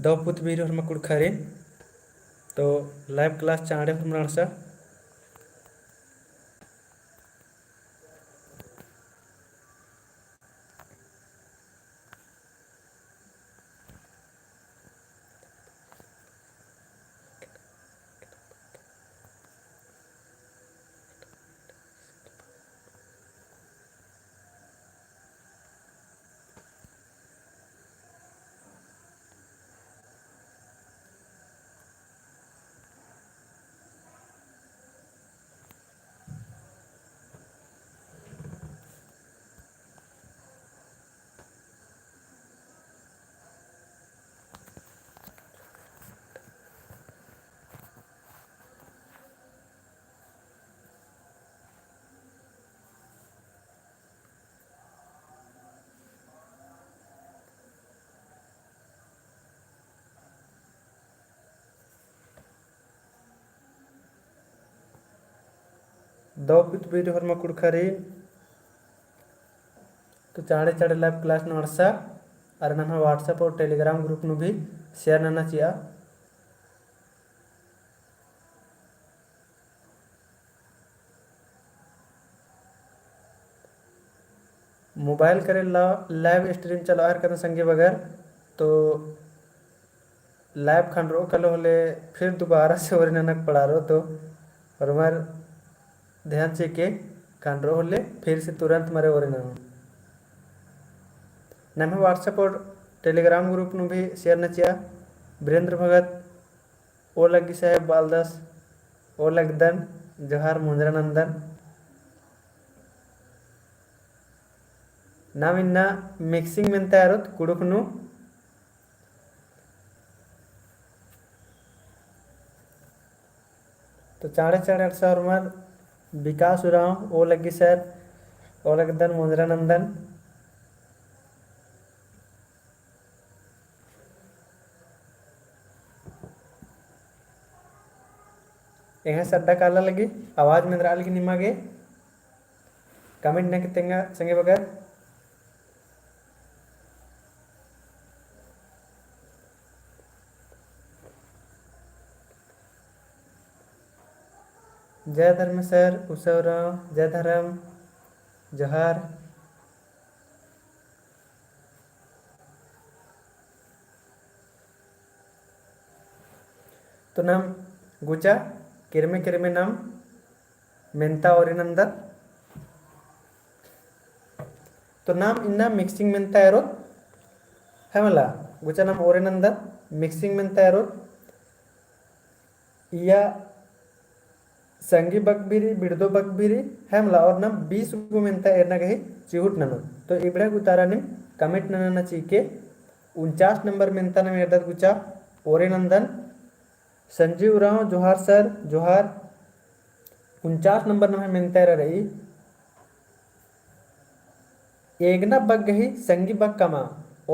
दो पुत बीर हरमा कुड़ खरे तो लाइव क्लास चाँडे हरमा सा दो पुत बीर हरमा कुड़ खरे तो चाँडे चाँडे लाइव क्लास नड़सा और नम्हा व्हाट्सएप और टेलीग्राम ग्रुप नु भी शेयर नना चिया मोबाइल करे लाइव स्ट्रीम चलो आर करना संगे बगैर तो लाइव खंडरो कलो होले फिर दोबारा से और ननक पड़ा रो तो और हमार ध्यान से के खंडरो होले फिर से तुरंत मरे और नम्हा व्हाट्सएप और टेलीग्राम ग्रुप नु भी शेयर नचिया वीरेंद्र भगत ओ लगी साहेब बालदास ओ लगदन जोहार मुंद्रानंदन नाम इन्ना मिक्सिंग में तैयार कुड़ुकनु तो चाँडे चाँडे सर हमार विकास उराव ओ लगी सर ओ लगदन मुंद्रानंदन यहाँ सड्डा काला लगी आवाज में राल की निमागे कमेंट न कितेंगा संगे बगैर जय धर्म सर उसवराव जय धर्म जोहार तो नाम गुचा किरमे किरमे नाम मेंता और नंदन तो नाम इन्ना मिक्सिंग मेंता एरो है मला गुचा नाम और नंदन मिक्सिंग मेंता एरो या संगी बकबिरी बिड़दो बकबिरी है मला और नाम 20 गो मेंता एरना गही चिहुट ननो तो इबड़ा गुतारा निम कमेंट नना चीके 49 नंबर मेंता नम एरदत गुचा ओरे नंदन संजीव राव जोहार सर जोहार 49 नंबर नम मेंता एरा रही एगना बग गही संगी बग कमा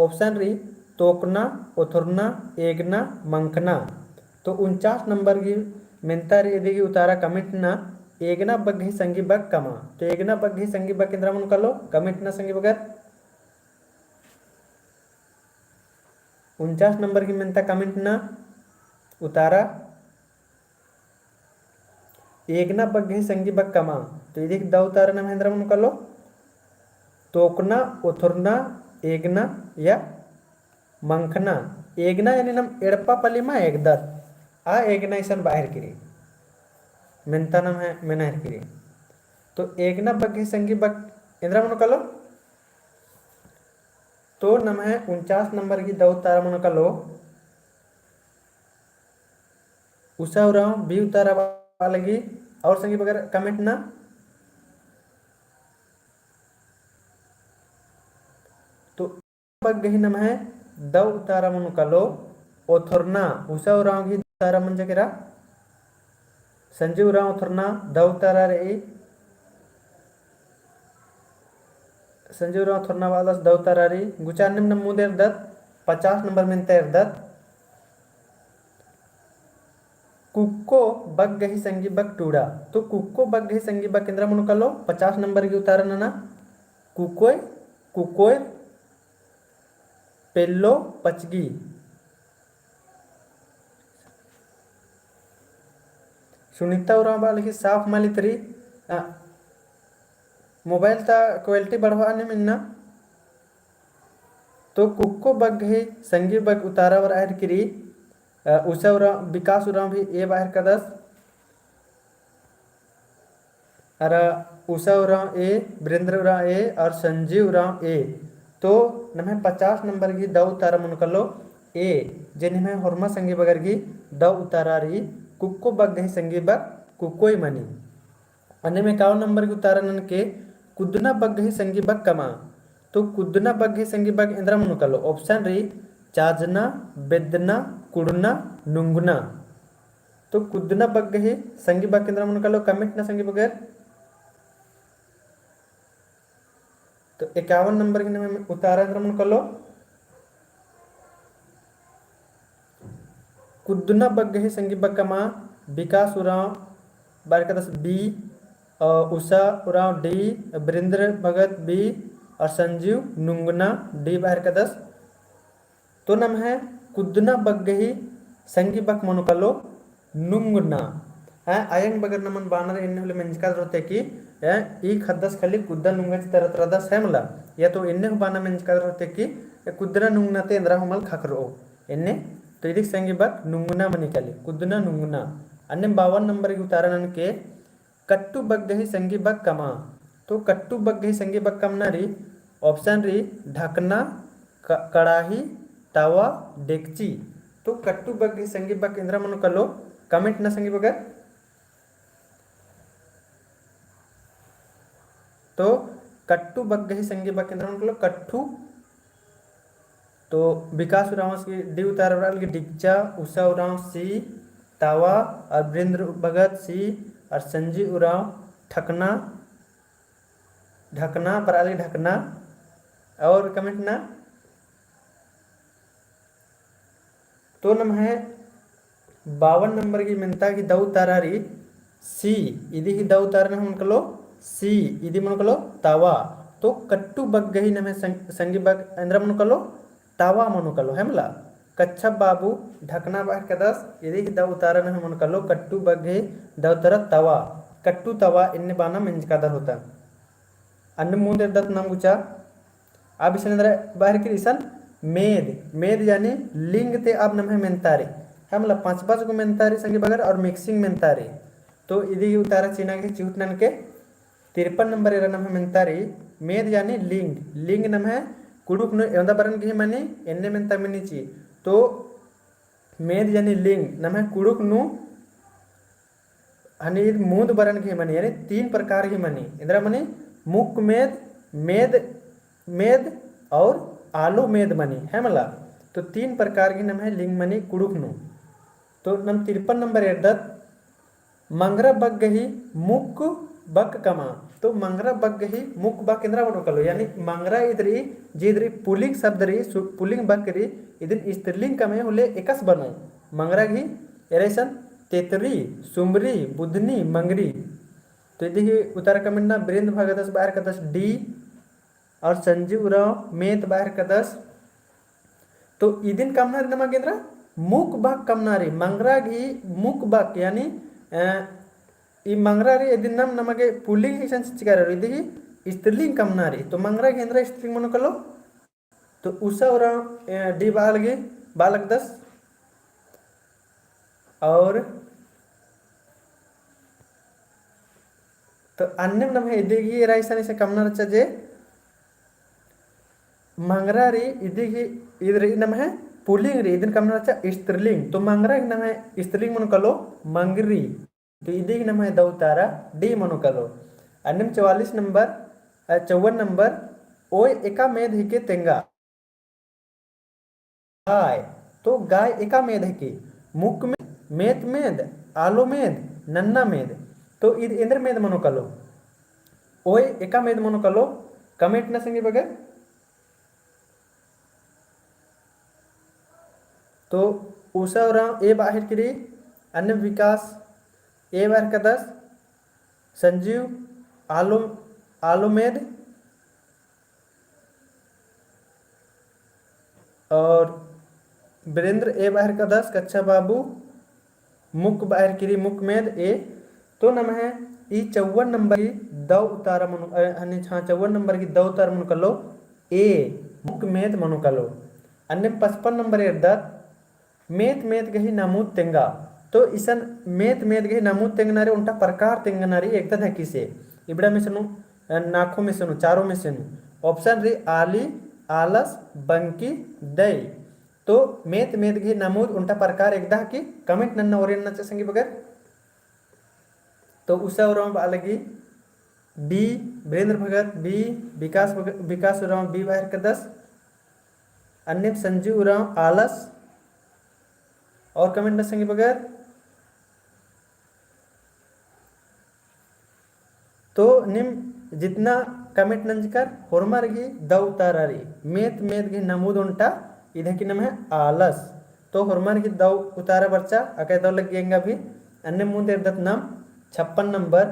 ऑप्शन रही तोकना उथुरना एगना मंकना तो 49 नंबर की मेंता रे उतारा कमेंट ना एगना बग गही संगी बग कमा तो एगना बग गही संगी बग केंद्र मन कलो कमेंट ना संगी बगर 49 नंबर की मेंता कमेंट ना उतारा एगना बग गही संगी बग कमा तो ये दा उतारा ना महेंद्र मन कलो तोकना उथुरना एगना या मंखना एगना यानी नम एड़पा पलिमा एकदर आ एगना इसन बाहर किरी मेंता नाम है मेनाहर किरी तो एगना बग संगी बग इंद्रा मन कलो तो नम है 49 नंबर की दो तारा मन कलो उषा उराव बी उतारा वालगी और संगी वगैरह कमेंट ना तो बग गही नम है दो उतारा मन कलो ओथुरना उषा उराव की तारा मन जगेरा संजीव राव थुरना दव तारा रे संजीव राव थुरना वालस दव तारा रे गुचानिम नमूदेर दत 50 नंबर में तेर दत कुक्को बग गही संगी बग टूड़ा तो कुक्को बग गही संगी बग केंद्र मन कलो 50 नंबर की उतारा ना कुकोय कुकोय पेल्लो पचगी सुनीता उराव बालगी साफ माली तरी मोबाइल ता क्वालिटी बढ़वाने मिलना तो कुक्को बग हे संगी बग उतारावर आहेर किरी उषा उराव विकास उराव भी ए बाहर कदस और उषा उराव ए वीरेंद्र उराव ए और संजीव उराव ए तो नम्हे 50 नंबर की दव उतारा मुनकलो ए जे नम्हे होरमा संगी बगर की दव उतारा रही कुक्को बग हे संगी बग कुक्कोई मनी अन्य में 51 नंबर की उतारा के कुदना बग हे संगी बग कमा तो कुदना बग हे संगी बग इंद्रा मुनकलो ऑप्शन रही चाजना बेदना कुड़ना नुंगना तो कुदना बग हे संगी बग इंद्रा मुनकलो कमेंट ना संगी बगर तो 51 नंबर की नम्हे उतारा इंद्रा मुनकलो कुदना बग हे संगी बग कमा विकास उराव बारकदस बी उषा उराव डी वीरेंद्र भगत बी और संजीव नुंगना डी बाहर का 10 तो नम है कुदना बग्गही संगी बक मनुकलो नुंगना आयंग बगर नमन बानर इन्ने होले मेंजका रहते कि ई खदस खाली कुद्दा नुंगा तरह तरह दस है मला या तो इन्ने बाना मेंजका रहते कि कुदना नुंगना ते इंद्रा हमल खकरो इन्ने तो इदिक संगी बक नुंगना मनी खाली कुदना नुंगना अन्य 52 नंबर की उदाहरण के कट्टू बग्गही संगी बक कमा तो कट्टू बग्गही संगी बक कमना री ऑप्शन री ढकना कड़ाही तावा डेक्ची तो कट्टू बग्गही संगी बक इंद्रा मनु कलो कमेंट ना संगी बगर तो कट्टू बग्गही संगी बक इंद्रा मनु कलो कट्टू तो विकास उराव की डी उतार की डिक्चा उषा उराव सी तावा और वीरेंद्र भगत सी और संजीव उराव ठकना ढकना पराली ढकना और कमेंट ना तो नम है 52 नंबर की मिनता की दऊ तारारी सी इदी ही दऊ तारना हम कलो सी इदी मन कलो तावा तो कट्टू बग गही नमे संगी बग इंद्र मन कलो तावा मनु कलो हेमला कच्छप बाबू ढकना बाहर का 10 इदी ही दऊ तारना हम कलो कट्टू बग गही दऊ तारा तवा कट्टू तवा इन्ने बाना मिंज का दर होता अन्य मुंह दत्त नाम गुचा अब इस अंदर बाहर की रिसन मेद मेद यानी लिंग ते अब नम्हे मेंतारे है मतलब 5 को मेंतारे संगी बगर और मिक्सिंग मेंतारे तो इदी उतारा चीना के चिहुटनन के 53 नंबर एरा नम्हे मेंतारे मेद यानी लिंग लिंग नम्हे कुडुक नु एवदा बरन की माने एन्ने मेंता मिनीची तो मेद यानी लिंग नम्हे कुडुक नु हनी मूद बरन की माने यानी 3 प्रकार की माने इंद्रा माने मुक मेद मेद मेद और आलो मेद मनी है मला तो 3 प्रकार की नम है लिंग मनी कुड़ुकनु तो नम 53 नंबर एर्दत मंगरा बग गही मुक बक कमा तो मंगरा बग गही मुक बक इंद्रा बनो कलो यानी मंगरा इधरी जिधरी पुलिंग शब्द री पुलिंग बक री इधर स्त्रीलिंग कमे होले एकस बनो मंगरा घी एरेसन तेतरी सुमरी बुधनी मंगरी तो इधर उतार कमेंट ना वीरेंद्र भगत बाहर का 10 डी और संजीव उराव मेत बाहर का 10 तो इदिन कमनारी नमा केंद्र मुक बाक कमनारी मंगरा घी मुक बाक यानी ई मंगरा रे इदिन नम नमगे पुलिंग हिसन चिकार इदि स्त्रीलिंग कमनारी तो मंगरा केंद्र स्त्रीलिंग मनो कलो तो उषा उराव डी बालक 10 और तो अन्य नम है इदि राइसन इसे कमनार जे मंगरा री इदी इधर नम है पुलिंग री इधर कमना स्त्रीलिंग तो मंगरा नम है स्त्रीलिंग मनु कलो मंगरी तो इदी नम है दौतारा डी मनु कलो अन्यम 44 नंबर 54 नंबर ओय एका मेद हिके तेंगा गाय तो गाय एका मेद हिके मुक में मेद मेद आलो मेद नन्ना मेद तो इंद्र मेद मनु कलो ओय एका मेद मनु कलो कमेंट ना संगे बगैर तो उषा उराव ए बाहर की अन्य विकास ए बाहर का 10 संजीव आलोमेद और वीरेंद्र ए बाहर का 10 कच्छा बाबू मुक बाहेर किरी मुक मेद ए तो नम है ई 54 नंबर की द उतारा मनु आणि हाँ 54 नंबर की द उतार मनु कलो ए मुक मेद मनु कलो अन्य 55 नंबर इर्दत मेत मेत गही नमूद तेंगा तो इसन मेत मेत गही नमूद तेंगनारे उनटा प्रकार तेंगनारी एकदा धकी से इबड़ा में सुनो नाखों में सुनो चारों में सुनो ऑप्शन री आली आलस बंकी दई तो मेत मेत गही नमूद उनटा प्रकार एकदा की कमेंट नन्ना ओरियन नच्चा संगी बगर तो उषा उराव अलगी बी वीरेंद्र भगत बी विकास उराव बी बाहर का 10 अन्य संजीव उराव आलस और कमेंट नसेंगे बगैर तो निम जितना कमेंट नंजकर होरमारगी द उतारारी मेत मेत गी नमूद उंटा इधर की नाम है आलस तो होरमारगी द उतारा बच्चा अके दो लग गएंगा भी अन्य मुंह देवदत्त नाम 56 नंबर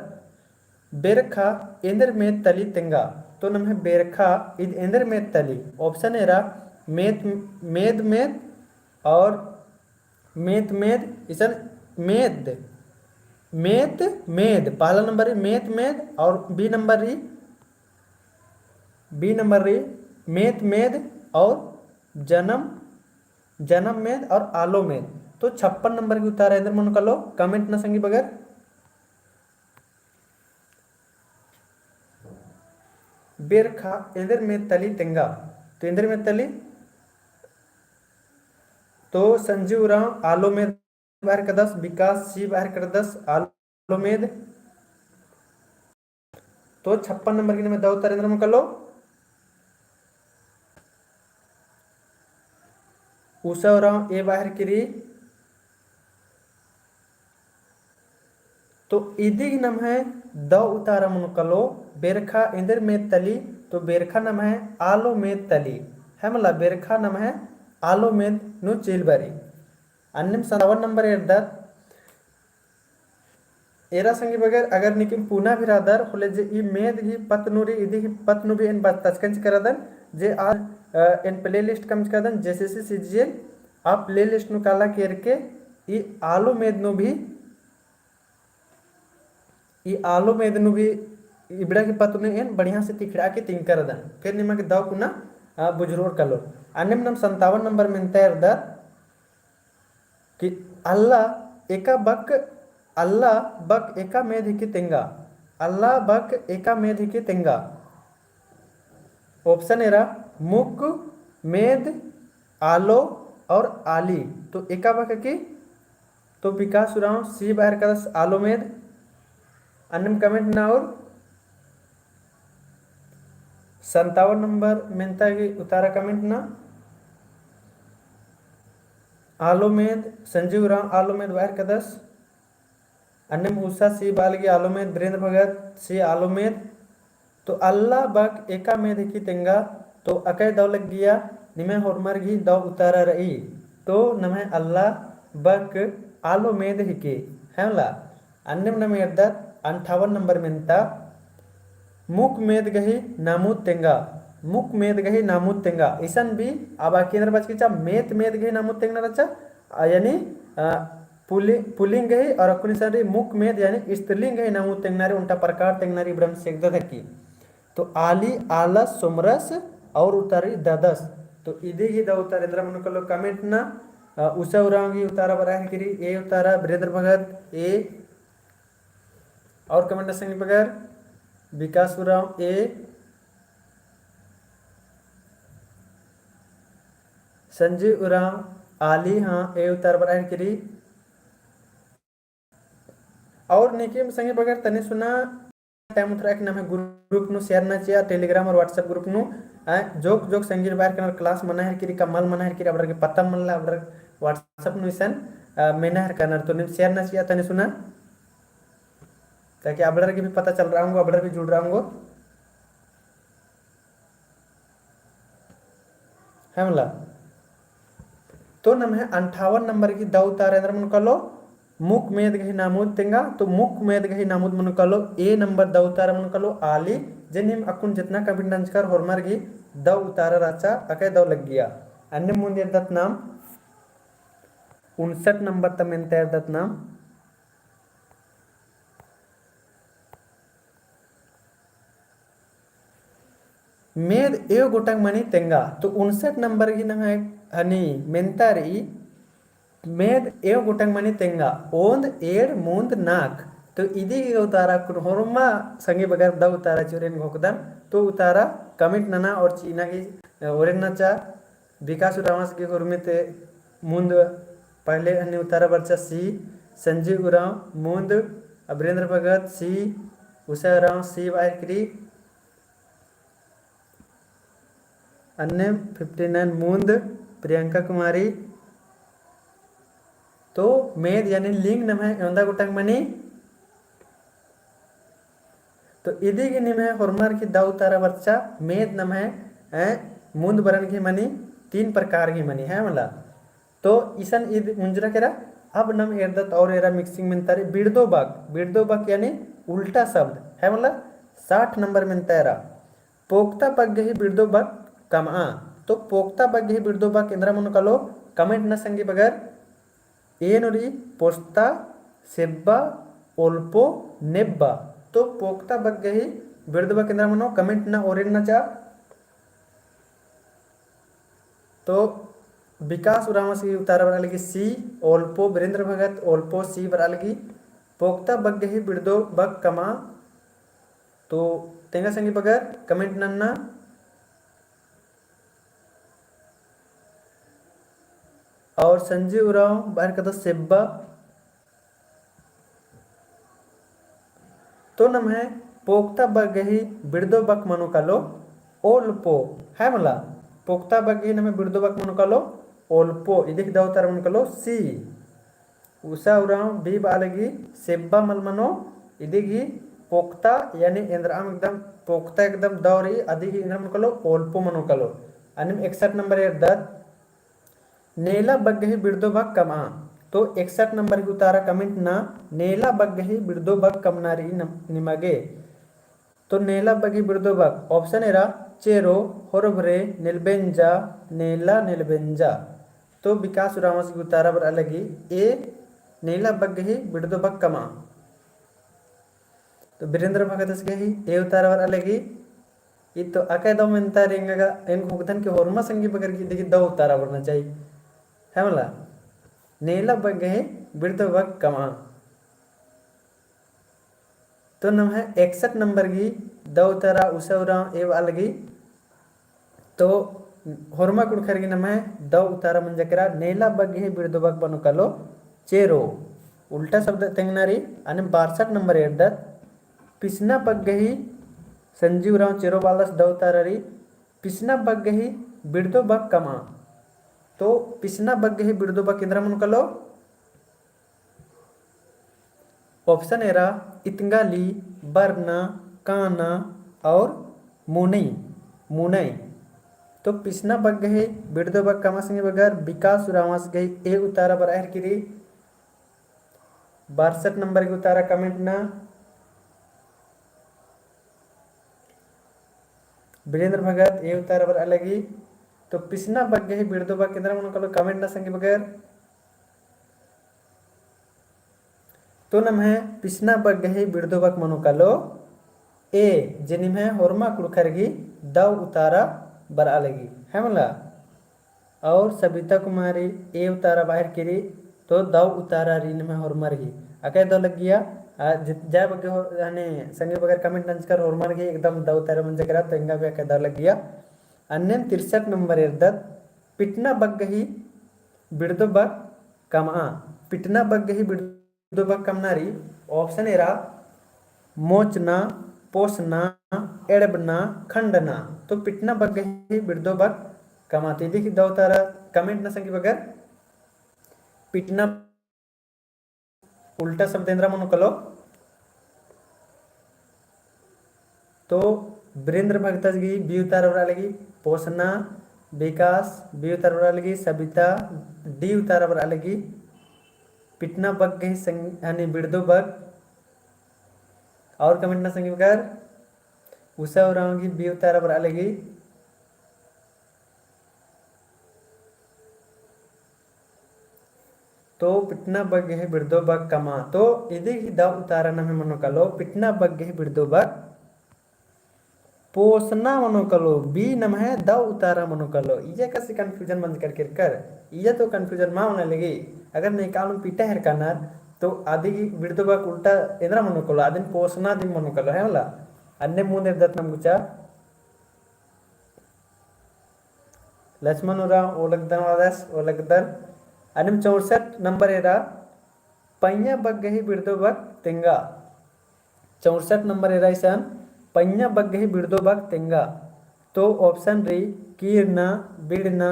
बेरखा इंद्र में तली तेंगा तो नाम है बेरखा इध इंद्र में तली ऑप्शन है मेद मेद मेद और मेद मेद इसन मेद मेद मेद पहला नंबर है मेद मेद और बी नंबर री मेद मेद और जन्म जन्म मेद और आलो मेद तो 56 नंबर की उतारा इधर मन कर लो कमेंट न संगी बगैर बेरखा इंद्र में तली तेंगा तो इंद्र में तली तो संजीव राव आलो में बाहर का 10 विकास सी बाहर कर 10 आलो में तो 56 नंबर की में दो तरेंद्र में कर लो उषा राव ए बाहर करी तो इदी नाम है द उतारा मन कलो बेरखा इंद्र में तली तो बेरखा नाम है आलो में तली है मतलब बेरखा नाम है आलो में नु चीलबरी अन्य 57 नंबर इर्दत एरा संगी बगैर अगर निकिम पुना भी रादर होले जे ई मेद ही पतनुरी इदी ही पतनु भी इन बात तस्कंच करदन जे आज इन प्लेलिस्ट कम करदन जेसीसी सीजीएल आप प्लेलिस्ट नु काला करके ई आलो मेद नु भी ई आलो मेद नु भी इबड़ा की पतनु इन बढ़िया से तिखड़ा के तिंग करदन फिर निमक दाव कुना बुजरूर कलो अन्य नम 57 नंबर में इर्दत कि अल्लाह बक एका मेध की तेंगा अल्लाह बक एका मेध की तेंगा ऑप्शन है मुक मेद आलो और आली तो एका बक की तो विकास उराव सी बाहर का आलो मेद अन्य कमेंट ना और 57 नंबर मेनता की उतारा कमेंट ना आलोमेद संजीव राम आलोमेद बाहर का 10 अन्य मूसा सी बालगी आलोमेद वीरेंद्र भगत सी आलोमेद तो अल्लाह बक एका मेद की तेंगा तो अकय दौ लग गया निमे होरमर घी दौ उतारा रही तो नमे अल्लाह बक आलोमेद ही के है ला अन्य नमे इर्दत 58 नंबर मेनता मुक मेद गही नामूद तेंगा मुक मेद गही नामूद तेंगा ईसन भी अब केंद्र बच के मेत मेद गही नामूद तेंगना रचा यानी पुलिंग गही और अकुनिसरी मुक मेद यानी स्त्रीलिंग गही नामूद तेंगनारी उनका प्रकार तेंगनारी ब्रह्म सेकदा थकी तो आली आलस सुमरस और उतारी ददस तो इदी ही द उतार इंद्र मन कलो कमेंट ना उषा उरांगी उतारा बराह किरी ए उतारा वीरेंद्र भगत ए और कमेंट संग बगैर विकास उराव ए संजीव उराव आली हाँ ए उतार बराह किरी और निकिम संगे बगैर तने सुना टाइम उतरा एक नाम है ग्रुप नु शेयर ना चाहिए टेलीग्राम और व्हाट्सएप ग्रुप नु जोक जोक संगीर बाहर के क्लास मना है कि कमल मना है कि अबर के पता मन ला अबर व्हाट्सएप नु इसन मेना है करना तो निम शेयर ना चाहिए तने सुना ताकि अबर के भी पता चल रहा हूँ अबर भी जुड़ रहा हूँ है मला तो नम है 58 नंबर की दौ उतार अंदर मन कलो मुक मेद गही नामूद तेंगा तो मुक मेद गही नामूद मन कलो ए नंबर द उतारा मन कलो आली जेनिम अकुन जितना कबिंडंज कर होरमार गी द उतारा राचा अके दौ लग गया अन्य मुंदे दत नाम 59 नंबर तमें तैर दत नाम मेद एव गोटंग मनी तेंगा तो 59 नंबर की नम है हनी मेंतारी मेद एव गोटंग मनी तेंगा ओंद एड मूंद नाक तो इदी उतारा होरमा संगे बगर द उतारा चुरेन घोकदन तो उतारा कमिट नना और चीना की ओरेन नचा विकास रावस की हुरमिते मुंद पहले हनी उतारा बच्चा सी संजीव उराव मुंद अमरेंद्र भगत सी उषा उराव सी वायक्री अन्य 59 मुंद प्रियंका कुमारी तो मेद यानी लिंग नम है योंदा गुटंग मनी तो इदी की निम है होरमर की दाउ तारा बच्चा मेद नम है मुंद बरन की मनी 3 प्रकार की मनी है मला तो ईसन ईद मुंजरा केरा अब नम एरदत और एरा मिक्सिंग में तारे बिड़दो बाक यानी उल्टा शब्द है मला 60 नंबर में तेरा पोक्ता पग ही बिड़दो बाक कमा तो पोक्ता पग ही बिड़दो बाक इंद्रा मन कलो कमेंट न संगी बगर ಏನುರಿ ಪೋಸ್ತಾ ಸೆಬ್ಬಾ ಓಲ್ಪೋ ನೆಬ್ಬಾ तो पोक्ता ಬಗ್ಗೆ ही बिड़दबा केंद्र मनो कमेंट ना ओरेन ना चा तो विकास उरामस की उतारा बना लगी सी ओल्पो वीरेंद्र भगत ओल्पो सी बना लगी पोक्ता ಬಗ್ಗೆ ही बिड़दो बग कमा तो तेंगा संगी बगर कमेंट नन्ना और संजीव उराव बाहर का तो सेब्बा तो नम है पोक्ता बग ही बिड़दो बक मनो कालो ओल्पो है मला पोक्ता बग ही नमे बिड़दो बक मनो कालो ओल्पो इदिक दावतार मनो कालो सी उषा उराव बी बालगी सेब्बा मल मनो इदिक ही पोक्ता यानी इंद्राम एकदम पोक्ता एकदम दौरी अधिक इंद्राम मनो कालो ओल्पो मनो कालो अनिम 61 नंबर दत नेला बग ही बिड़दो बक कमा तो 61 नंबर की उतारा कमेंट ना नेला बग ही बिड़दो बग कमनारी निमगे तो नेला बग ही बिड़दो बग ऑप्शन एरा चेरो होरबरे निलबेंजा नेला निलबेंजा तो विकास उरामस की उतारा बर अलगी ए नेला बग ही बिड़दो बग कमा तो वीरेंद्र भगत ही ए उतारा बर अलगी ये तो अके दो मेंता रेंगा इन भुगतन के होरमा संगी बगर की देखी दो उतारा बढ़ना चाहिए है मला नेला बग गए बिड़दो बग कमा तो नम है 61 नंबर की दो उतारा उसौरा एव अलगी तो होरमा कुड़खर की नम है दो उतारा मन जकरा नेला बग गए बिड़दो बग बनो कलो चेरो उल्टा शब्द तेंगनारी आणि 62 नंबर एड्डत पिसना बग गई संजीव राव चेरो बालस दो उतारारी पिसना बग गई बिड़दो बग कमा तो पिसना बग ही बिड़दो बग केंद्र मन कलो ऑप्शन एरा इतंगाली बरना काना और मुनई मुनई तो पिसना बग गई बिड़दो बग कमा संगे बगर विकास उरावास गई ए उतारा बराबर किरी 62 नंबर की उतारा कमेंट ना वीरेंद्र भगत ए उतारा बर अलगी तो पिसना बग गई बिड़दो बग केंद्र मन कलो कमेंट ना संगे बगर तो नम है पिसना बग गई बिड़दो बग मनो कलो ए जिनिम है होरमा कुड़खरगी दव उतारा बर अलगी है मला और सबिता कुमारी ए उतारा बाहर किरी तो दव उतारा रीन में होरमरगी अके दो लग गया जय बगे हने संगे बगर कमेंट नंच कर होरमरगी एकदम दव उतारा मन जकरा तो इंगा भी अके दो लग गया अन्य 63 नंबर इर्दत पिटना बग गई बिड़दो बग कमा पिटना बग गई बिड़दो बग कमनारी ऑप्शन एरा मोचना पोसना एड़बना खंडना तो पिटना बग गई बिड़दो बग कमाती देखी दो तारा कमेंट न संगी बगर पिटना उल्टा शब्देंद्र मनो कलो तो वीरेंद्र भगत की बी उतार बरा लगी पोसना विकास बी उतार बरा लगी सबिता डी उतार बरा लगी पिटना बग गई यानी बिड़दो बग और कमेंट ना संगी बगर उषा उरावगी बी उतार बरा लगी तो पिटना बग गई बिड़दो बग कमा तो इदी द उतारा नमे मनो कलो पिटना बग गई बिड़दो बग पोषणा मनोकलो बी नम है द उतारा मनोकलो ये कैसे कंफ्यूजन बंद करके कर ये तो कंफ्यूजन माँ होने लगी अगर निकालू पीटा है कानार तो आदि बिड़दोबाक उल्टा एंद्रा मनोकलो आदि पोषणा दी मनोकलो है वाला अन्य मुंह निर्दत नमुचा लक्ष्मण ओलगदन वादस ओलगदन अनिम 64 नंबर एरा पैया बग्गही बिड़दोबाक तेंगा 64 नंबर एरा ईसान पैया बग्गही बिड़दोबाक तेंगा तो ऑप्शन री कीरना बिड़ना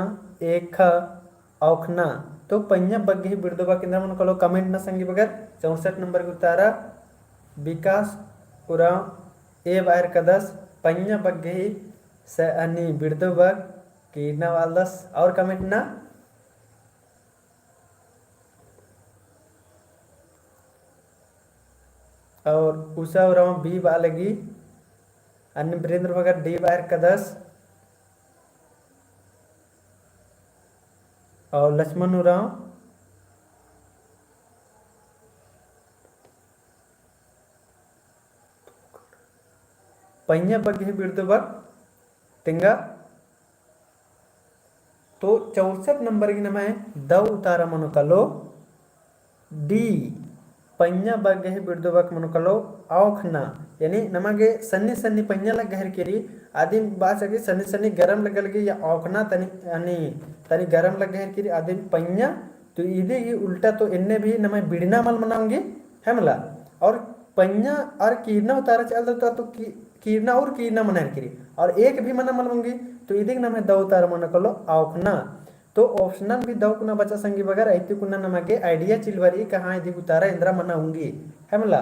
एखा औखना तो पैया बग्गही बिड़दोबाक केंद्र मन कलो कमेंट ना संगी बगर 64 नंबर के उतारा विकास उराव ए बाहर कदस पैया बग्गही से अनि बिड़दोबाक कीरना वालदस और कमेंट ना और उषा उराव बी बालगी अन्य वीरेंद्र भगत डी बाहर कदस और लक्ष्मण उराव पैया बग्गही बिड़दोबाक तेंगा तो 64 नंबर की नाम है द उतारा मनोकलो डी पैया बग्गही बिड़दोबाक मनोकलो औखना यानी नमगे सन्नी सन्नी पैया लग गहर केरी आदि बात सके सन्नी सन्नी गरम लगल गई या औखना तनी यानी तनी गरम लग गहर केरी आदि पैया तो इधे ही उल्टा तो इन्ने भी नमे बिड़ना मल मनाऊंगे है मला और पैया और कीरना उतारा चल तो कीरना और कीरना मना केरी और एक भी मना मलूंगी तो इधे नाम है द उतारा मनोकलो औखना तो ऑप्शनल भी दव कुना बचा संगी बगर ऐति कुना नमगे आइडिया चिलवरी कहाँ इधि उतारा इंद्रा मनाऊंगी है मला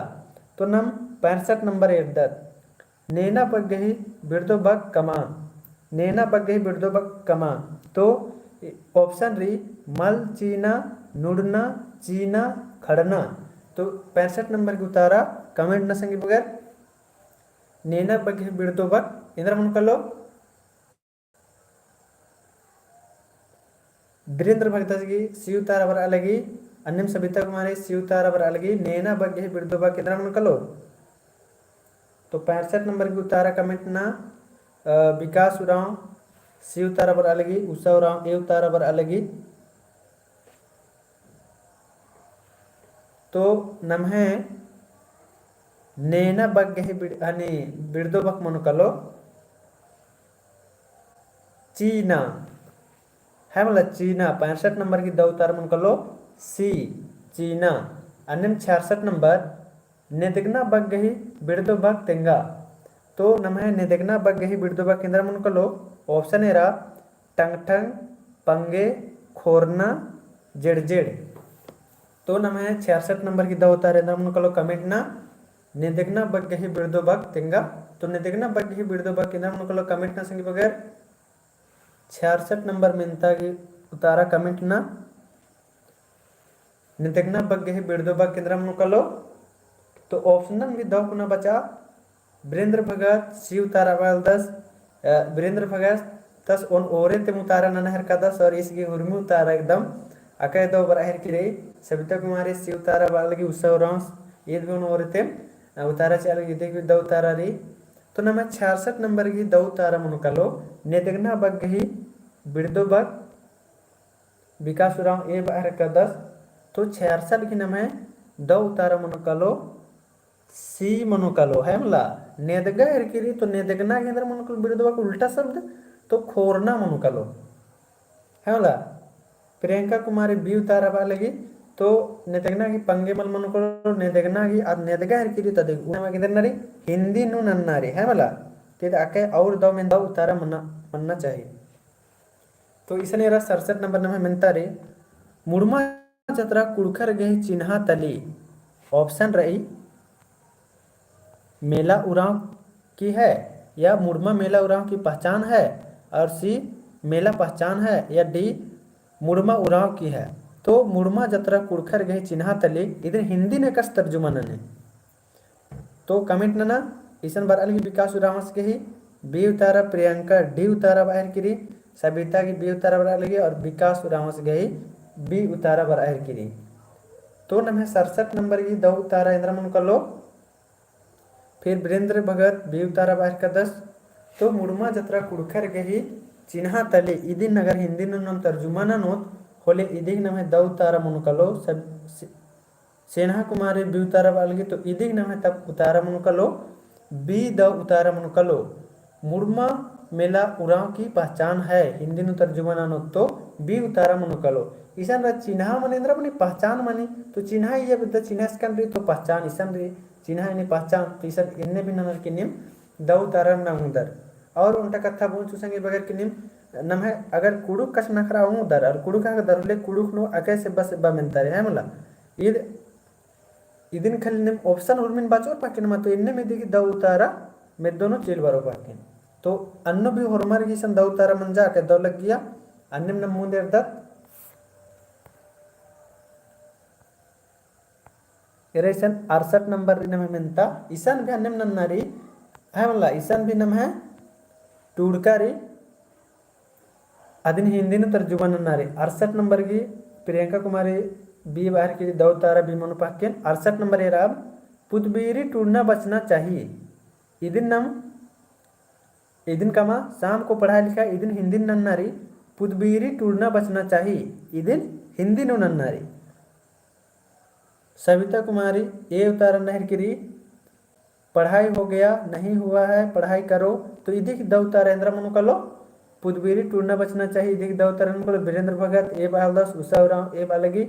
तो नम 65 नंबर एड्दत नेना बग्गही बिड़दोबाक कमा नेना बग्गही बिड़दोबाक कमा तो ऑप्शन री मल चीना नुड़ना चीना खड़ना तो 65 नंबर के उतारा कमेंट न संगी बगर नेना बग्गही बिड़दोबाक इंद्रा मन कलो वीरेंद्र भगत की सी उतारा बर अलगी अन्यम सबिता कुमारी सी उतारा बर अलगी नेना बग्गही बिड़दोबाक इंद्रा मन कलो तो 65 नंबर की उतारा कमेंट ना विकास उराव सी उतारा बर अलगी उषा उराव ए उतारा बर अलगी तो नम है नेना बग्गही बिड़दोबाक मनोकलो चीना है मतलब चीना 65 नंबर की द उतारा मनोकलो सी चीना अन्यम 66 नंबर नेदगना बग्गही बिड़दोबाक तेंगा तो नम है नेदगना बग्गही बिड़दोबाक केंद्र मनोकलो ऑप्शन एरा टंग टंग पंगे खोरना जेड़ तो नम है 66 नंबर की द उतारा मनोकलो कमेंट ना नेदगना बग्गही बिड़दोबाक तेंगा तो नेदगना बग्गही बिड़दोबाक केंद्र मनोकलो कमेंट ना संगी बगर 66 नंबर मिनता की उतारा कमेंट ना नेदगना बग्गही बिड़दोबाक केंद्र मनोकलो तो ऑप्शनल भी दो कुना बचा वीरेंद्र भगत सी उतारा वाल 10 वीरेंद्र भगत 10 ओन ओरे ते उतारा ननहर का 10 और इसकी हुरमी उतारा एकदम अकय दो बराहर की रही सविता कुमारी सी उतारा वाल की उससे और ये भी ओन ओरे ते उतारा चल गई देखिए दो उतारा रही तो नम 66 नंबर की द उतारा मनोकलो नेदगना बग्गही बिड़दोबाक विकास उराव ए बाहर का 10 तो 66 की नम है द उतारा मनोकलो सी मनोकलो है मला नेदगा एरकिरी तो नेदगना के अंदर मनोकलो बिड़दोबाक उल्टा शब्द तो खोरना मनोकलो है मला प्रियंका कुमारी बी उतारा वालेगी तो नेदगना की पंगे मल मनोकलो नेदगना की और नेदगा एरकिरी तो देख उना किधर नरी हिंदी नु नन्नारी है मला ते आके और दो में द उतारा मनना चाहिए तो इसने रहा 67 नंबर में मिलता रे मुड़मा चतरा कुड़खर गए चिन्हा तली ऑप्शन रही मेला उराव की है या मुड़मा मेला उराव की पहचान है और सी मेला पहचान है या डी मुड़मा उराव की है तो मुड़मा जतरा कुड़खर गए चिन्हा तली इधर हिंदी ने कस तर्जुमा ने तो कमेंट ना ईसन बार अलग विकास उराव के ही बी उतारा प्रियंका डी उतारा बाहर की सबिता की बी उतारा बरा लगी और विकास उराव से गई बी उतारा बराहर की तो नम है 67 नंबर की द उतारा इंद्र मन कर लो फिर वीरेंद्र भगत बी उतारा बाहर का 10 तो मुड़मा जत्रा कुड़खर गही चिन्हा तले इदिन नगर हिंदी नम तर्जुमाना नोत होले इदिग नमे दौ तारा मुनकलो सब सेना कुमारी बी उतारा बालगी तो इदिग नमे तब उतारा मुनकलो बी द उतारा मुनकलो मुड़मा मेला उराव की पहचान है हिंदी नु तर्जुमाना नोत तो बी उतारा मुनकलो ईसान रा चिन्हा मनेंद्र मनी पहचान मनी तो चिन्हा ये बद चिन्हा स्कन री तो पहचान ईसान री चिन्हा इने पहचान तो ईसान इन्ने भी ननर के निम द उतारा नामुदर और उनका कथा बोल चुसेंगे बगैर के निम नम है अगर कुड़ुक कस नखरा हूँ दर और कुड़ुक का दरले कुड़ुक नो अके से बस बा मिलता है मला ईद इदिन खाली निम ऑप्शन उर्मिन बाचोर पाकिन मा तो इन्ने में देखी द उतारा में दोनों चेल बारो पाकिन तो अन्नो भी होरमार की सन द उतारा मन जा के द लग गया अन्यम नम मुंह देर दत इरेसन 68 नंबर नम मिनता ईसान भी अन्यम नन्नारी है मला ईसान भी नम है टूड़कारी अदिन हिंदी नु तर्जुमा नन्नारी 68 नंबर की प्रियंका कुमारी बी बाहर की दौ तारा बी मनु पाक्यन 68 नंबर एराब पुदबीरी टूटना बचना चाहिए इदिन कमा शाम को पढ़ा लिखा इदिन हिंदी नन्नारी पुदबीरी टूटना बचना चाहिए इदिन हिंदी नु नन्नारी सविता कुमारी ए उतारा नहर किरी पढ़ाई हो गया नहीं हुआ है पढ़ाई करो तो इदिक द उतारा इंद्र मनु कलो पुदबीरी टूटना बचना चाहिए इदिक द उतारा मनु कलो वीरेंद्र भगत ए बालदास उषा उराव ए बालगी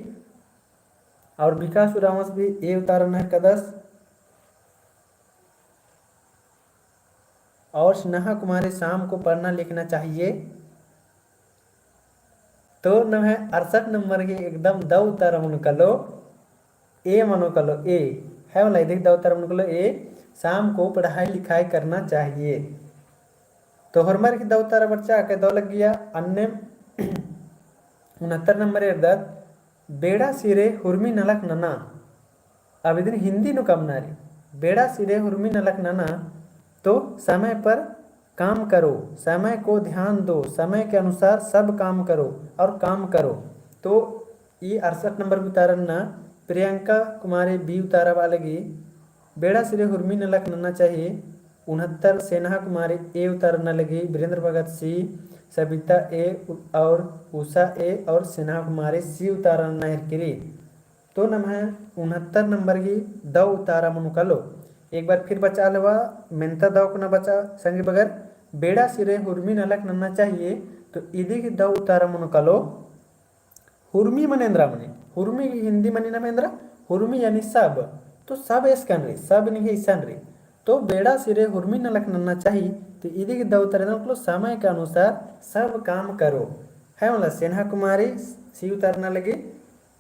और विकास उरावस भी ए उतारा नहर कदस और स्नेहा कुमारी शाम को पढ़ना लिखना चाहिए तो न है 68 नंबर की एकदम द उतारा मनु कलो ए मनु कलो ए है वाला इदिक द उतारा मनु कलो ए शाम को पढ़ाई लिखाई करना चाहिए तो हरमर की द उतारा बच्चा के दो लग गया अन्य 69 नंबर इर्दत बेड़ा सिरे हुर्मी नलक नना अब इधर हिंदी नु कम नारी बेड़ा सिरे हुर्मी नलक नना तो समय पर काम करो समय को ध्यान दो समय के अनुसार सब काम करो और काम करो तो ये 68 नंबर उतारन ना प्रियंका कुमारी बी उतारा वालेगी बेड़ा सिरे हुर्मी नलक नना चाहिए 69 सेना कुमारी ए उतारना लगी वीरेंद्र भगत सी सविता ए और उषा ए और सेना कुमारी सी उतारना किरी तो नम है 69 नंबर की द उतारा मनुकलो एक बार फिर बचा लेवा मेंता दाव को न बचा संगी बगर बेड़ा सिरे हुर्मी नलक नन्ना चाहिए तो इदी की द उतारा मनुकलो हुर्मी मनेन्द्रा मने हुर्मी की हिंदी मनी नमेंद्रा हुर्मी यानी सब तो सब इसकन रे सब नहीं ईसान रे तो बेड़ा सिरे हुर्मी नलक नन्ना चाहिए तो इदी की द उतारा मतलब समय के अनुसार सब काम करो है मतलब सेना कुमारी सी उतारना लगी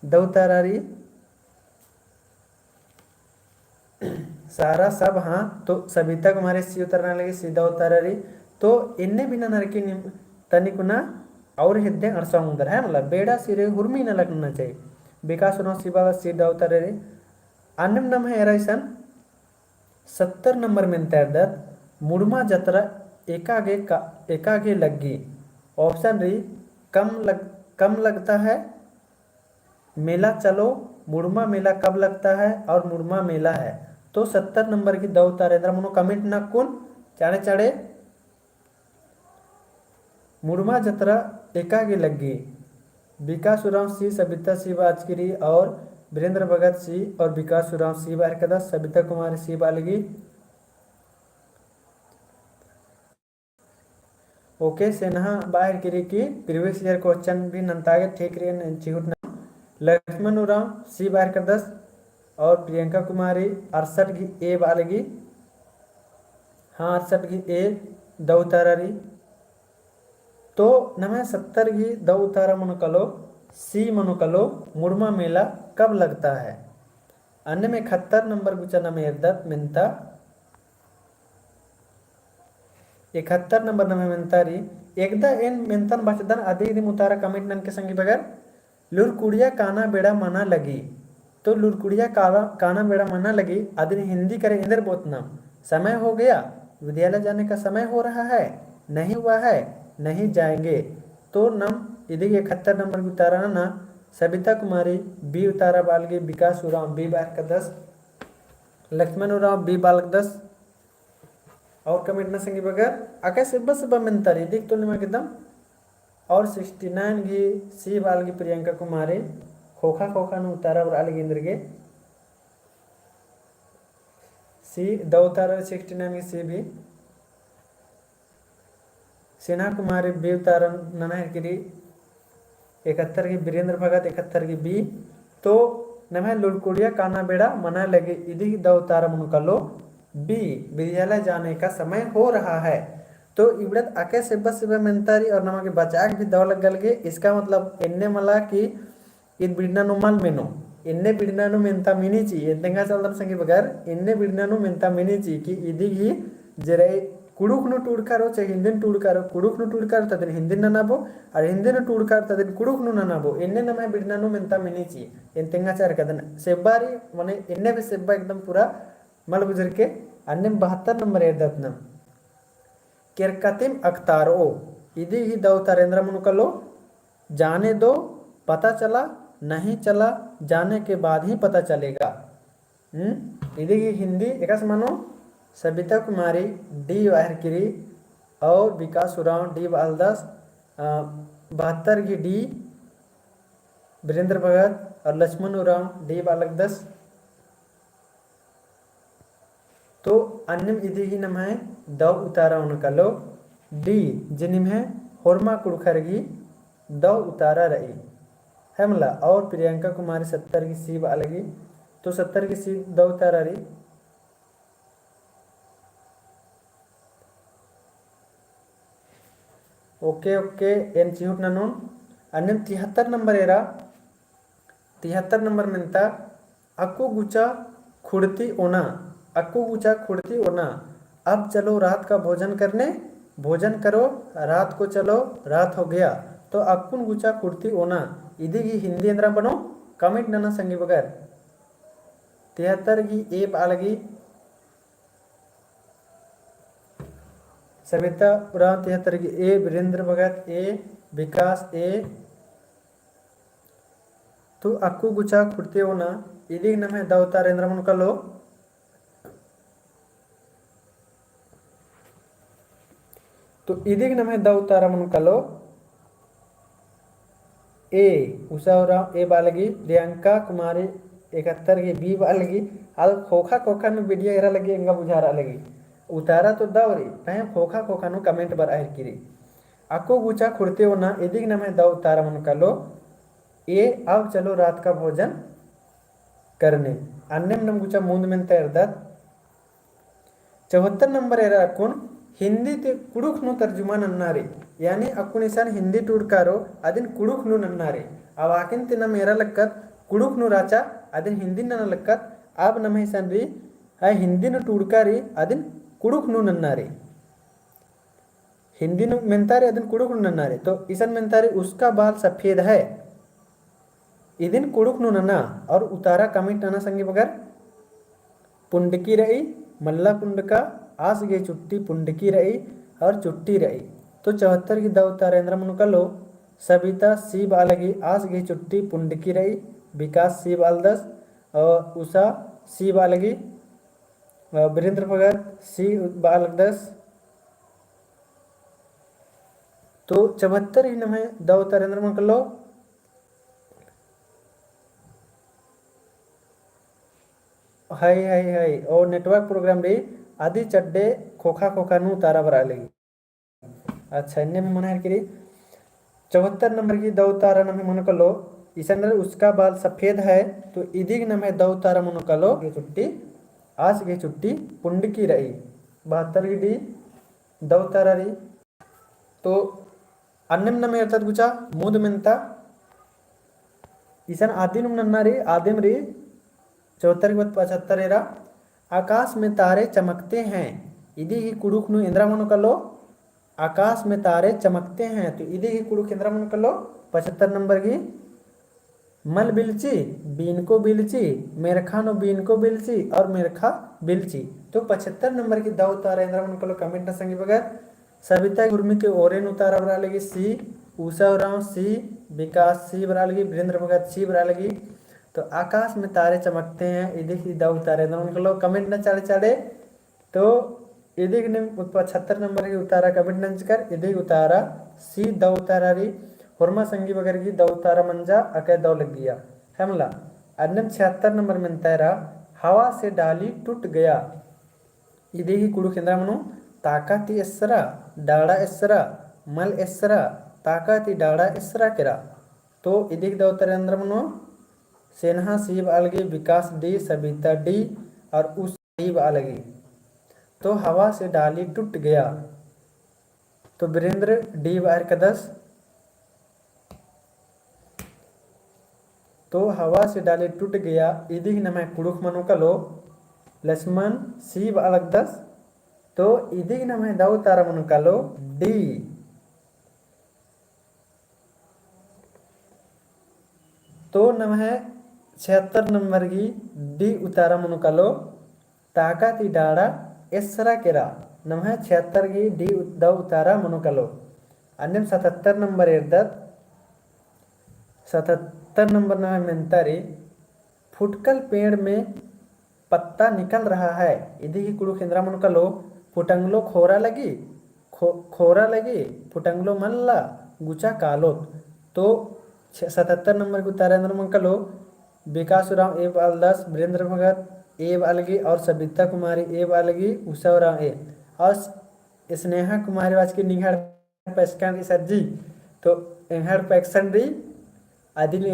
द उतारा सारा सब हाँ तो सविता कुमारी सी उतरना लगी सीधा उतारा रही तो इन्ने बिना नरकी तनिकुना और हिद्दे अरसा उंदर है मतलब बेड़ा सिरे हुर्मी न लगना चाहिए विकास सीधा सीधा उतारे रही अन्यम नम है एराइसन 70 नंबर में तैरदत मुड़मा जतरा एकागे लगी ऑप्शन रही कम लगता है मेला चलो मुड़मा मेला कब लगता है और मुड़मा मेला है तो 70 नंबर की दो उतारेंद्र मनो कमेंट ना कौन चाड़े चाड़े मुड़मा जतरा एकागे लगी विकास उराव सी सविता सी बाजगिरी और वीरेंद्र भगत सी और विकास उराव सी बार कदा सविता कुमारी सी बालगी ओके सेना बाहर गिरी की प्रीवियस ईयर क्वेश्चन भी नंतागे ठीक रही चिहुट लक्ष्मण उराव सी बार कर 10 और प्रियंका कुमारी 68 की ए बालगी हाँ 68 की ए द उतारा रही तो नमे 70 की द उतारा मनुकलो सी मनुकलो मुड़मा मेला कब लगता है अन्य में 71 नंबर गुचा नमे इर्दत मिनता 71 नंबर नमे मिनतारी एकदा एन मिनतन बचदन अधिक दिन उतारा कमिट नन के संगी बगैर लुरकुड़िया काना बेड़ा मना लगी तो लुरकुड़िया काना बेड़ा मना लगी आदि हिंदी करे इंदर बोत नाम समय हो गया विद्यालय जाने का समय हो रहा है नहीं हुआ है नहीं जाएंगे तो नम इधर 71 नंबर की उतारा ना सविता कुमारी बी उतारा बालगी विकास उराव बी बार का 10 लक्ष्मण उराव बी बालक 10 और कमेंट न संगी बगर आका सेब्बा सेब्बा मेंतारी दिख तो निमा एकदम और 69 गी सी बालगी प्रियंका कुमारी खोखा खोखा नु उतारा बर आलगी इंद्रगे सी द उतारा 69 गी सी भी सिन्हा कुमारी बी उतारा नना हिरकिरी 71 की वीरेंद्र भगत 71 की बी तो नमः लुड़कुड़िया काना बेड़ा मना लगे इधि द उतारा मुनकलो बी विद्यालय जाने का समय हो रहा है। तो इबड़त आके सेब्बा सेब्बा मेंतारी और नमा के बचाक भी दव लग गए इसका मतलब एन्ने मला कि इन बिड़नानु मल मेनो इन्ने बिड़नानु मेंता मिनीची एंतेंगा चलदम संगी बगर इन्ने बिड़नानु मेंता मिनीची कि इधि ही जरे कुड़ुकनु टूड़कारो चे हिंदिन टूड़कारो कुड़ुकनु टूड़कारो तदिन हिंदिन ननाबो और हिंदिन टूड़कारो तदिन कुड़ुकनु ननाबो इन्ने नमे बिड़नानु मेंता मिनीची एंतेंगा चार कदन सेब्बारी माने इन्ने भी सेब्बा एकदम पूरा मल गुजर के अन्य 72 नंबर एर्दत्नम किरकतिम अख्तारो इधि ही दव तारेंद्र मुनकलो जाने दो पता चला नहीं चला जाने के बाद ही पता चलेगा। इधि ही हिंदी एक मानो सबिता कुमारी डी वाहरकिरी और विकास उराव डी बालदास 72 की डी वीरेंद्र भगत और लक्ष्मण उराव डी बालकदस तो अन्यम इधि ही नम है दव उतारा उनकलो डी जिनिम है होरमा कुड़खरगी दव उतारा रही हेमला और प्रियंका कुमारी 70 की सी अलगी तो 70 की सी दव उतारा रही ओके ओके एन चिहुट ननून अन्यम 73 नंबर एरा 73 नंबर मिनता अक्कू गुचा खुड़ती ओना अक्कू गुचा खुड़ती ओना अब चलो रात का भोजन करने भोजन करो रात को चलो रात हो गया तो अक्कुन गुचा खुड़ती ओना इधी की हिंदी अंदर बनो कमेंट नना संगी बगैर 73 की ए अलगी सविता उराव 73 की ए वीरेंद्र भगत ए विकास ए तो अक्कू गुचा खुड़ते हो ना इधी नम है दवता रेंद्र मन का लो तो इधी नम है दवतारा मन का लो ए उषा उराव ए बालगी प्रियंका कुमारी 71 की बी बालगी अल खोखा खोखा नु वीडियो एरा लगी इंगा बुझारा लगी उतारा तो दवरी पहे खोखा खोखा नु कमेंट बर आहिर किरी अक्कू गुचा खुड़ते हो ना इधी नम है दव उतारा मन का लो ए अब चलो रात का भोजन करने अन्यम नम गुचा मूंद में तैरदत 74 नंबर एरा अकुन हिंदी ते कुड़ुक नु तर्जुमा नन्नारे यानी अकुन इसान हिंदी टूडकारो अदिन कुड़ुक नु नन्नारे अब आकिन तिना मेरा लक्कत कुड़ुक नु राचा अदिन हिंदी नन लक्कत अब नम इसान री है हिंदी नु टूडकारी अदिन कुड़ुक नु नन्नारे हिंदी नु मेंतारे अदिन कुड़ुक नु नन्नारे तो इसान मेंतारे उसका बाल सफेद है इदिन कुड़ुक नु नना और उतारा कमेंट नना संगी बगर पुंडकी रही मल्ला पुंडका आस गई चुट्टी पुंडकी रही और चुट्टी रही तो 74 की द उतारेंद्र मुनकलो सबिता सी बालगी आस गई चुट्टी पुंडकी रही विकास सी बालदस और उषा सी बालगी वीरेंद्र भगत सी बालदस तो 74 ही नम है द उतारेंद्र मुनकलो हाय हाय हाय और नेटवर्क प्रोग्राम रे आदि चड्डे खोखा खोखा नु तारा बरा लेगी अच्छा इन्ने में मना करी 74 नंबर की दो तारा नम मन कलो इसन उसका बाल सफेद है तो इदिग नम है दो तारा मन कलो ये चुट्टी आज की चुट्टी पुंड की रही 72 की डी दो तारा रही तो अन्नम नम इरतद गुचा मूद मेंता इसन आदिम नन्ना रे आदिम रे 74 के बाद 75 एरा आकाश में तारे चमकते हैं इधी ही कुड़ुक नु इंद्रा मन कलो आकाश में तारे चमकते हैं तो इधी ही कुड़ुक इंद्रा मन कलो 75 नंबर की मल बिलची बीन को बिलची मेरखा नो बीन को बिलची और मेरखा बिलची तो 75 नंबर की दाऊ तारा इंद्रा मन कलो कमेंट न संगी बगैर सविता गुरमी के ओरेन उतारा बरा लगी सी उषा उराव सी विकास सी बरा लगी वीरेंद्र भगत सी बरा लगी तो आकाश में तारे चमकते हैं इधर ही दाऊ तारे निकलो कमेंट न चाड़े चाड़े तो इदिग 76 नंबर की उतारा कमिट नंचकर इदिग उतारा सी द उतारा री हुरमा संगी वगैरह की द उतारा मंजा अके दौ लग गया हमला अन्यम 76 नंबर में तैरा हवा से डाली टूट गया इदिगी कुड़ू केंद्र मनु ताकाती एसरा डाड़ा एसरा मल एसरा ताकाती डाड़ा एसरा केरा तो इदिग द उतारा अंदर मनु सेन्हा सीब अलगी विकास डी सबिता डी और उस सीब अलगी तो हवा से डाली टूट गया तो वीरेंद्र डी बाहर का 10 तो हवा से डाली टूट गया इदिग नमः कुड़ुक मनु कलो लक्ष्मण सीब अलग 10 तो इदिग नमः दाऊ तारा मनु कलो डी तो नमः 76 नंबर की डी उतारा मनु कलो ताकाती डाड़ा एसरा केरा नमः 76 की डी द उतारा मनु कलो अन्यम 77 नंबर इर्दत 77 नंबर नमः मेंतारी फुटकल पेड़ में पत्ता निकल रहा है इदी की कुड़ू केंद्रा मनु कलो फुटंगलो खोरा लगी खोरा लगी फुटंगलो मल्ला गुचा कालो तो 77 नंबर की उतारा अंदर मन कलो विकास राम ए बालदास वीरेंद्र भगत ए बालगी और सबिता कुमारी ए बालगी उषा राम ए और स्नेहा कुमारी वाच की निघाड़ पैसकान री सज्जी तो एंघाड़ पैक्सन री आदिल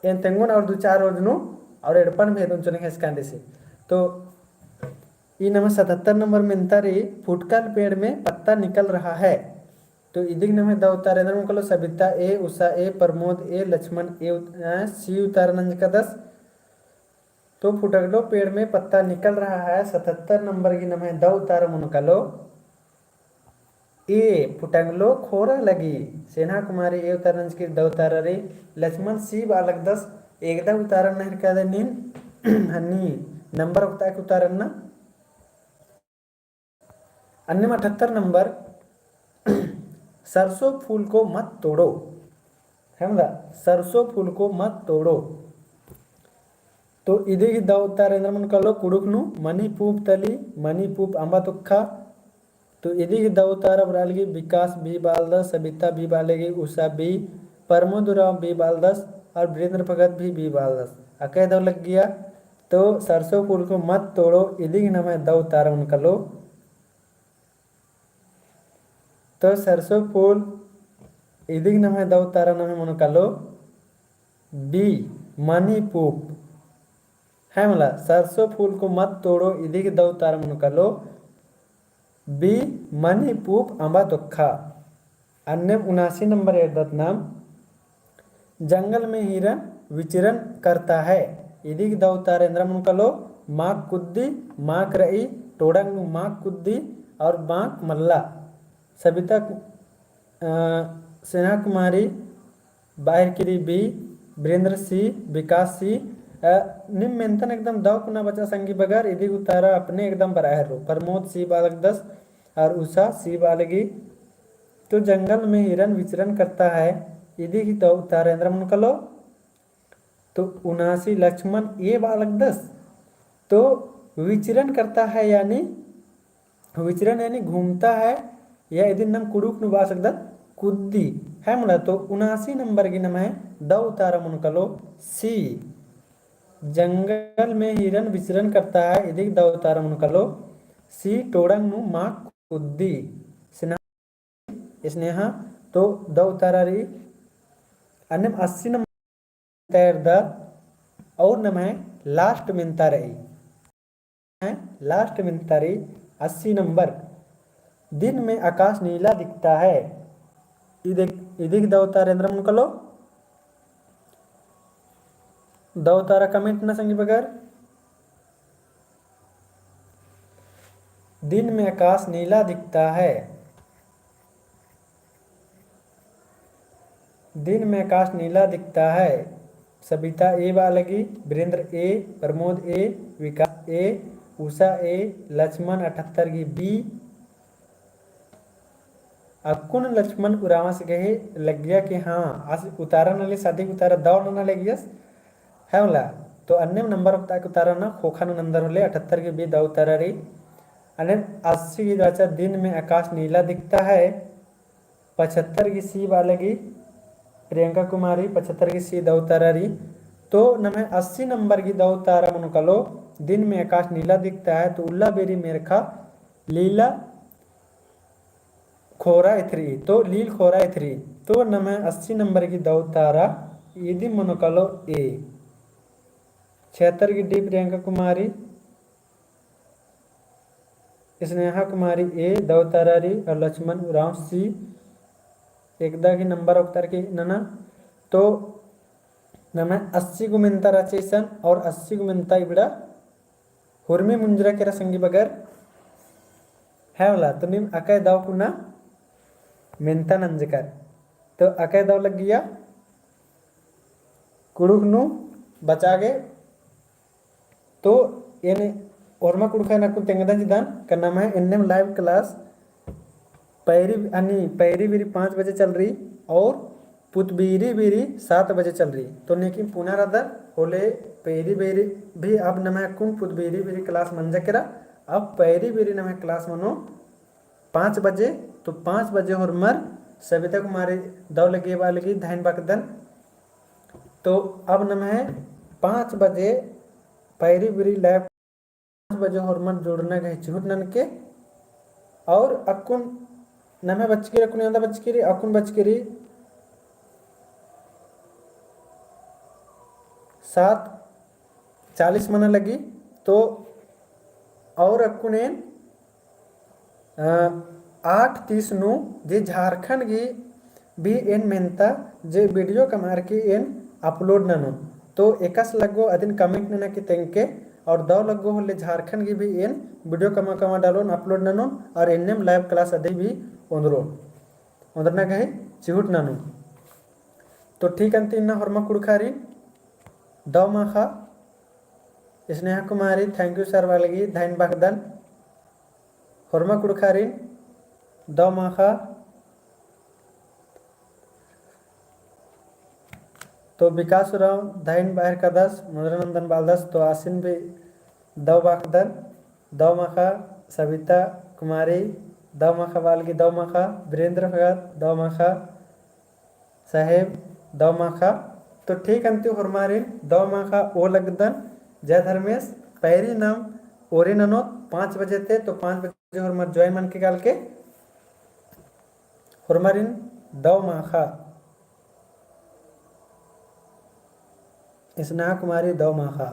एन तेंगुन और दो चार रोजनु और एडपन भेदुन चुने हेस्कान री से तो ई नंबर 77 नंबर में अंतरी फुटकल पेड़ में पत्ता निकल रहा है तो इदिग नंबर द उतारे अंदर मुकलो सबिता ए उषा ए प्रमोद ए लक्ष्मण ए सी उतारा नंज का 10 तो फुटकलो पेड़ में पत्ता निकल रहा है 77 नंबर की नमः द उतारा मुनकलो ए फुटंगलो खोरा लगी सेना कुमारी ए उतारन की द उतारा रे लक्ष्मण सी बालक 10 एकदा उतारन नहीं का नीन हन्नी नंबर उतार के उतारन ना अन्य 78 नंबर सरसों फूल को मत तोड़ो है सरसों फूल को मत तोड़ो तो इदी द उतार मन कलो कुड़ुकनु मनी पूप तली मनी पूप अंबा तुक्खा तो इदी द उतार बरालगी विकास B बालदस Sabita B बालेगी Usha B परमोदुराम B बालदस और वीरेंद्र भगत भी बालदस अकय दव लग गया तो सरसों फूल को मत तोड़ो इदी नम द उतार मन कलो तो सरसों फूल इदी नम द उतार नम मन कलो बी मनी पूप है मला सरसों फूल को मत तोड़ो इदी के दो तार मन कलो बी मनी पूप अंबा दुखा अन्य 79 नंबर एदत नाम जंगल में हिरन विचरण करता है इदी के दो तार इंद्र मन कलो माक कुद्दी माक रई टोड़ंग माक कुद्दी और माक मल्ला सबिता सेना कुमारी बाहर की बी वीरेंद्र सी विकास सी निम मेंतन एकदम दव पुना बचा संगी बगर इदी उतारा अपने एकदम बराबर रो प्रमोद सी बालक 10 और उषा सी बालगी तो जंगल में हिरन विचरण करता है इदी की तो उतारा इंद्र मन कलो तो 79 लक्ष्मण ए बालक 10 तो विचरण करता है यानी विचरण यानी घूमता है या यदि नम कुड़ुक नु बासक कुद्दी है मला तो 79 नंबर की नम है द उतारा मन कलो सी जंगल में हिरन विचरण करता है इदी द उतारा मन कलो सी टोड़ंग नु मा कुद्दी स्नेहा तो द उतारा री अन्य 80 नंबर तैर द और नम है लास्ट मिनता रही है लास्ट मिनता रही 80 नंबर दिन में आकाश नीला दिखता है इदी द उतारा इंद्र मन कलो द उतारा कमेंट ना संगी बगर दिन में आकाश नीला दिखता है दिन में आकाश नीला दिखता है सबिता ए बालगी वीरेंद्र ए प्रमोद ए विकास ए उषा ए लक्ष्मण 78 की बी अकुन लक्ष्मण उरावा से गए लग गया कि हाँ आज उतारा नले शादी उतारा दौड़ ना लग गया है तो अन्य नंबर उतारा ना खोखा नंदर होले 78 के बी द उतारा री અને 80 की राचा दिन में आकाश नीला दिखता है। 75 की सी वालेगी प्रियंका कुमारी 75 की सी दौतारारी। तो नमे 80 नंबर की दौतारा मुनकलो दिन में आकाश नीला दिखता है तो उल्ला बेरी मेरखा लीला खोरा इथरी तो लील खोरा इथरी। तो नमे 80 नंबर की दौतारा इदी मुनकलो ए। 76 की डी प्रियंका कुमारी स्नेहा कुमारी ए दौतारारी और लक्ष्मण उराव सी एकदा की नंबर उक्तर की नना। तो नमे 80 गुमिंता रचेसन और 80 गुमिंता इबड़ा हुर्मी मुंजरा के रसंगी बगर है वाला तो निम अकय दाव कुना मेंता नंजकर। तो अकय दाव लग गया कुड़ुकनु बचागे। तो ये ओरमा कुड़का ना कुछ तेंगदा जिदान का नाम है एनएम लाइव क्लास पैरी बीरी 5 बजे चल रही और पुतबीरी बीरी 7 बजे चल रही। तो नेकी पुनरादर होले पैरी बेरी भी अब नमे कुन पुतबीरी बीरी क्लास मंजा केरा अब पैरी बीरी नमे क्लास मनो 5 बजे। तो 5 बजे और मर सविता कुमारी दौ लगी वाली धाइन बकदन। तो अब नमे 5 बजे पैरी बीरी लैब 5 बजे और मर जोड़ना गए चिहुट नन के और अकुन नमे बचकिरी अकुन यंदा बचकिरी अकुन बचकिरी 7:40 मना लगी। तो और अकुन 8:30 नु जे झारखंड की भी एन मेहनता जे वीडियो कमार की एन अपलोड ननो। तो एकस लगो अदिन कमेंट नना की तेंके और दो लगो होले झारखंड की भी एन वीडियो कमा डालो अपलोड ननो और एनएम लाइव क्लास अदे भी उंदरो उंदरना गए चिहुट ननो। तो ठीक अंति इन्ना हरमा कुड़खारी दो माखा स्नेहा कुमारी थैंक यू सर वालगी धाइन बागदन हरमा कुड़खारी दो माखा। तो विकास राव धाइन बाहर का 10 मधुरानंदन बालदस तो आसिन भी दो बागदन दो माखा सविता कुमारी दो माखा वालगी दो माखा वीरेंद्र भगत दो माखा साहेब दो माखा। तो ठीक अंति हरमारी दो माखा ओ लगदन जय धर्मेश पैरी नाम ओरे ननो 5 बजे थे। तो 5 बजे हरमार जॉय मन के गाल के हरमारिन दो माखा स्नेहा कुमारी दो माखा।